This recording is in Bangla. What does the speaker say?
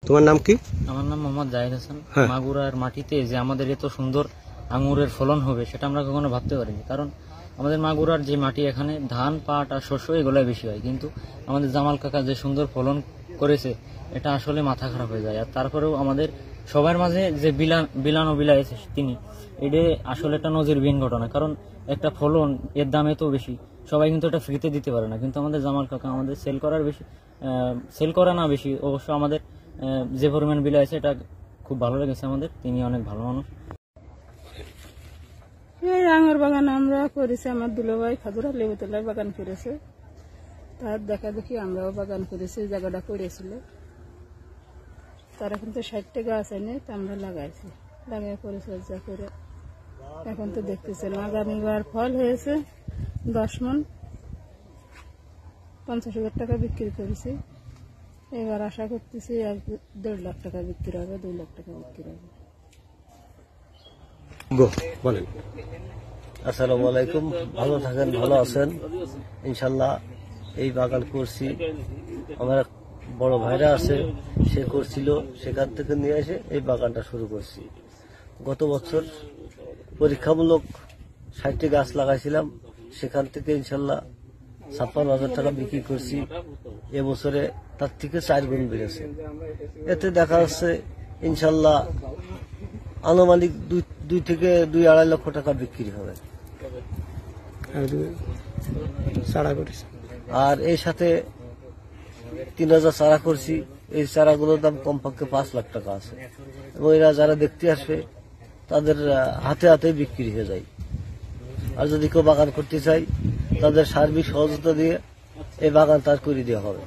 তোমার নাম কি? আমার নাম মোহাম্মদ জাহিদ হাসান। মাগুরার মাটিতে যে আমাদের এত সুন্দর আঙুরের ফলন হবে সেটা আমরা কখনো ভাবতে পারিনি, কারণ আমাদের মাগুরার যে মাটি এখানে ধান, পাট আর শস্য এগুলাই বেশি হয়, কিন্তু আমাদের জামাল কাকা যে সুন্দর ফলন করেছে এটা আসলে মাথা খারাপ হয়ে যায়। আর তারপরেও আমাদের সবার মাঝে যে বিলান বিলাইছে তিনি, এটা আসলে একটা নজিরবিহীন ঘটনা, কারণ একটা ফলন এর দাম এত বেশি, সবাই কিন্তু এটা ফ্রিতে দিতে পারে না, কিন্তু আমাদের জামাল কাকা আমাদের সেল করা না বেশি, অবশ্য আমাদের যে পরিমাণ বিল আছে এটা খুব ভালো লেগেছে আমাদের, তিনি অনেক ভালো মানুষ। এই আঙুর বাগান আমরা করেছি, আমার দুলাভাই খাদুরা লেবুতলায় বাগান করেছে, তার দেখা দেখি আমরাও বাগান করেছি, জায়গাটা করেছিল, তারা কিন্তু 60টা গাছ এনে তা আমরা লাগাইছি, লাগিয়ে পরিচর্যা করে এখন তো দেখতেছেন আগামীবার ফল হয়েছে 10 মণ, 50,000 টাকা বিক্রি করেছি। এবার আশা করতেছি 1.5 লাখ টাকা বিক্রি হবে, 2 লাখ টাকা বিক্রি হবে। বলেন। আসসালামু আলাইকুম, ভালো থাকেন, ভালো আছেন ইনশাল্লাহ। এই বাগান করছি, আমার বড় ভাইরা আছে, সে করছিল, সেখান থেকে নিয়ে এসে এই বাগানটা শুরু করছি। গত বছর পরীক্ষামূলক 60টি গাছ লাগাইছিলাম, সেখান থেকে ইনশাল্লাহ 56,000 টাকা বিক্রি করছি। এবছরে তার থেকে 4 গুণ বেড়েছে। এতে দেখা যাচ্ছে ইনশাল্লাহ আনুমানিক 2 থেকে 2.5 লক্ষ টাকা বিক্রি হবে। আর এর সাথে 3,000 চারা করছি, এই চারাগুলোর দাম কমপক্ষে 5 লাখ টাকা আছে, এবং এরা যারা দেখতে আসবে তাদের হাতে হাতে বিক্রি হয়ে যায়। আর যদি কেউ বাগান করতে চায় তাদের সার্বিক সহযোগিতা দিয়ে এই বাগান তার করে দেওয়া হবে।